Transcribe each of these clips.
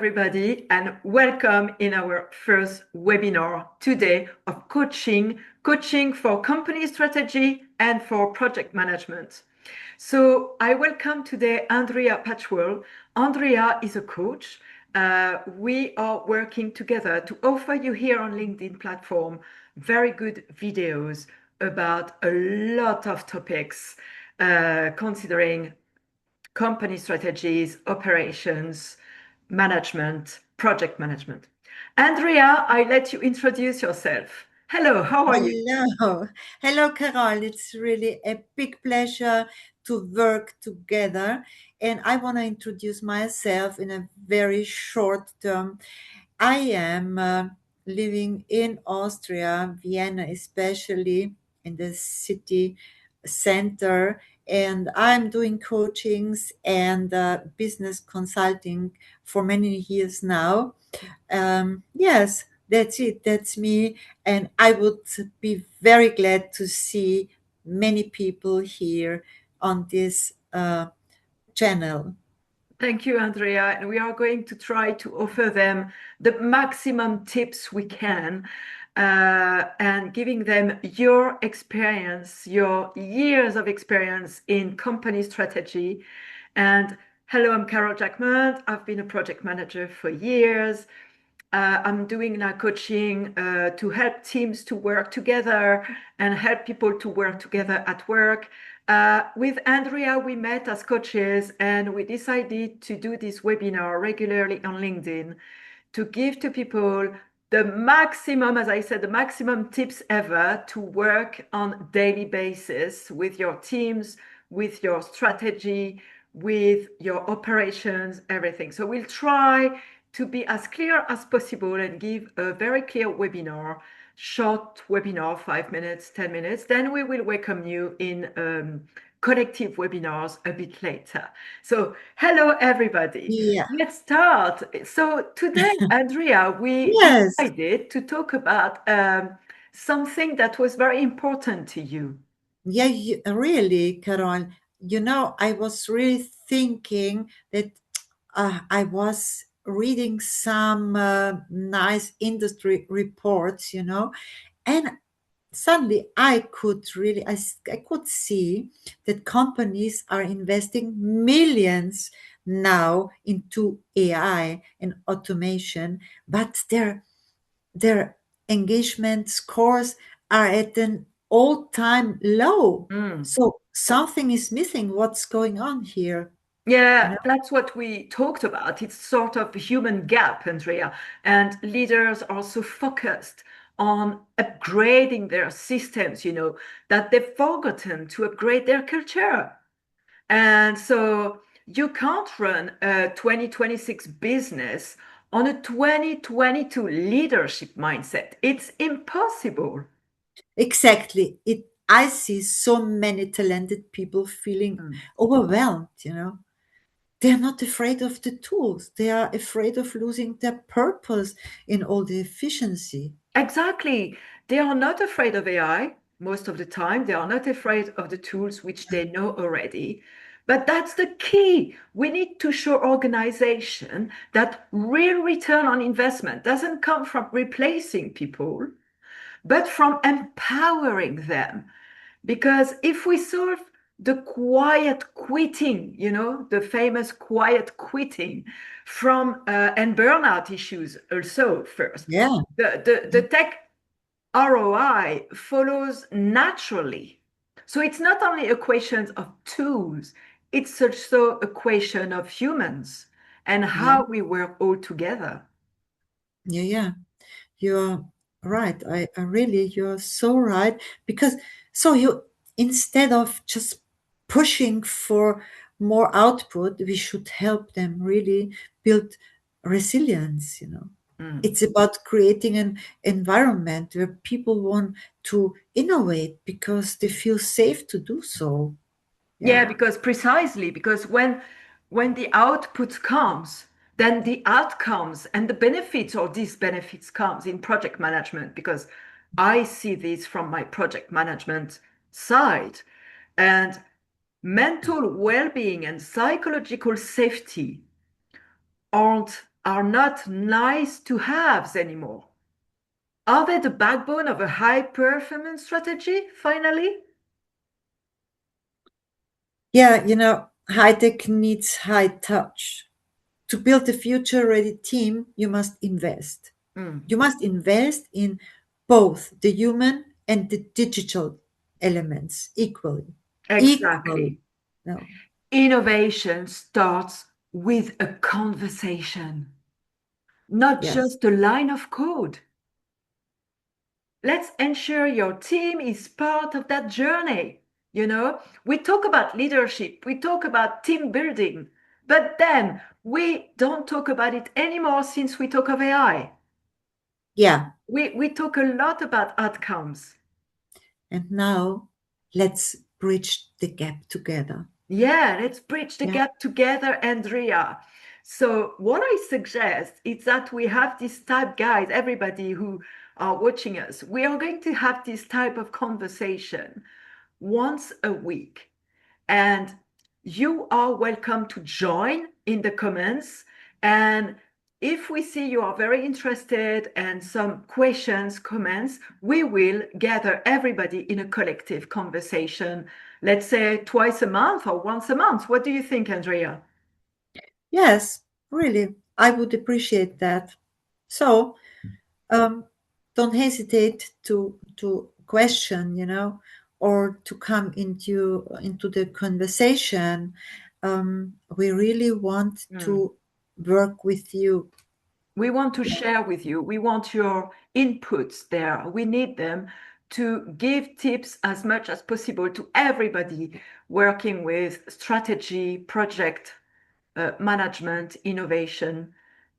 everybody, and welcome in our first webinar today of coaching for company strategy and for project management. So I welcome today Andrea Patchwell. Andrea is a coach. We are working together to offer you here on LinkedIn platform very good videos about a lot of topics considering company strategies, operations, management, project management. Andrea, I let you introduce yourself. Hello, how are you? Hello. Hello, Carol. It's really a big pleasure to work together. And I want to introduce myself in a very short term. I am living in Austria, Vienna, especially in the city center. And I'm doing coachings and business consulting for many years now. Yes, that's it. That's me. And I would be very glad to see many people here on this channel. Thank you, Andrea. And we are going to try to offer them the maximum tips we can and giving them your experience, your years of experience in company strategy. And hello, I'm Carol Jackman. I've been a project manager for years. I'm doing now coaching to help teams to work together and help people to work together at work. With Andrea, we met as coaches and we decided to do this webinar regularly on LinkedIn to give to people the maximum, as I said, the maximum tips ever to work on daily basis with your teams, with your strategy, with your operations, everything. So we'll try to be as clear as possible and give a very clear webinar, short webinar, 5 minutes, 10 minutes. Then we will welcome you in collective webinars a bit later. So hello, everybody. Yeah. Let's start. So today, Andrea, we Yes. decided to talk about something that was very important to you. Yeah, really, Carol. I was really thinking that I was reading some nice industry reports, and suddenly I could see that companies are investing millions now into AI and automation, but their engagement scores are at an all-time low. Mm. So something is missing. What's going on here? You Yeah, know? that's what we talked about. It's sort of a human gap, Andrea. And leaders are so focused on upgrading their systems, that they've forgotten to upgrade their culture. And so you can't run a 2026 business on a 2022 leadership mindset. It's impossible. Exactly. I see so many talented people feeling Mm. overwhelmed. They're not afraid of the tools. They are afraid of losing their purpose in all the efficiency. Exactly. They are not afraid of AI most of the time. They are not afraid of the tools which they know already. But that's the key. We need to show organization that real return on investment doesn't come from replacing people, but from empowering them. Because if we solve the quiet quitting, the famous quiet quitting from and burnout issues also first, Yeah. the tech ROI follows naturally. So it's not only a question of tools, it's also a question of humans and Yeah. how we work all together. Yeah. Yeah. You're right. You're so right. Because so instead of just pushing for more output, we should help them really build resilience. Mm. It's about creating an environment where people want to innovate because they feel safe to do so. Yeah, Yeah. because precisely because when the output comes, then the outcomes and the benefits or these benefits comes in project management because I see this from my project management side. And mental well-being and psychological safety aren't are not nice to haves anymore. Are they the backbone of a high performance strategy, finally? Yeah, high tech needs high touch. To build a future ready team, you must invest. Mm, You must invest in both the human and the digital elements equally. Equally. exactly. No. Innovation starts with a conversation, not Yes. just a line of code. Let's ensure your team is part of that journey. We talk about leadership, we talk about team building, but then we don't talk about it anymore since we talk of AI. Yeah. We talk a lot about outcomes. And now let's bridge the gap together. Yeah, let's bridge the Yeah. gap together, Andrea. So what I suggest is that we have this type, guys, everybody who are watching us, we are going to have this type of conversation once a week. And you are welcome to join in the comments. And if we see you are very interested and some questions, comments, we will gather everybody in a collective conversation, let's say twice a month or once a month. What do you think, Andrea? Yes, really. I would appreciate that. So, um, don't hesitate to question, or to come into the conversation. We really want Mm. to work with you. We want to Yeah. share with you. We want your inputs there. We need them to give tips as much as possible to everybody working with strategy, project management, innovation,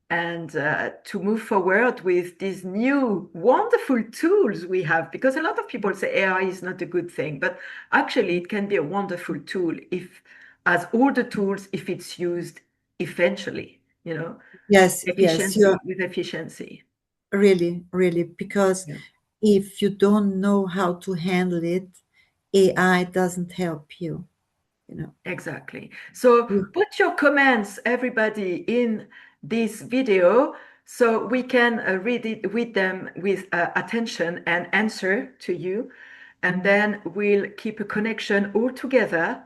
and to move forward with these new wonderful tools we have. Because a lot of people say AI is not a good thing, but actually it can be a wonderful tool if, as all the tools, if it's used eventually, Yes, yes, you're efficiency with efficiency. really, really, because Yeah. if you don't know how to handle it, AI doesn't help you, you know. Exactly. So You- put your comments, everybody, in this video so we can read them with attention and answer to you. And then we'll keep a connection all together.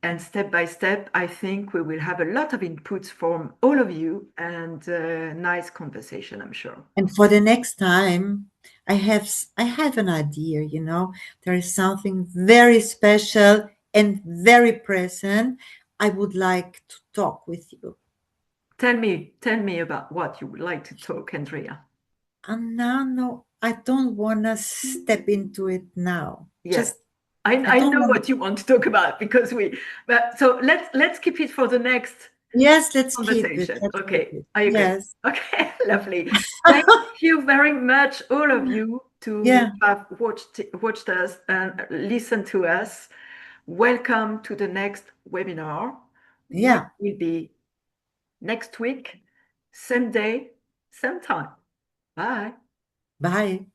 And step by step, I think we will have a lot of inputs from all of you and nice conversation, I'm sure. And for the next time, I have an idea, There is something very special and very present. I would like to talk with you. Tell me about what you would like to talk, Andrea. And now, no, I don't want to step into it now. Yes. Just, I I don't know want. what you want to talk about because but so let's keep it for the next Yes, let's keep it. conversation. Let's keep Okay, it. I agree. Yes. Okay, lovely. Thank you very much, all of you, to Yeah. have watched us and listened to us. Welcome to the next webinar, which Yeah. will be next week, same day, same time. Bye. Bye.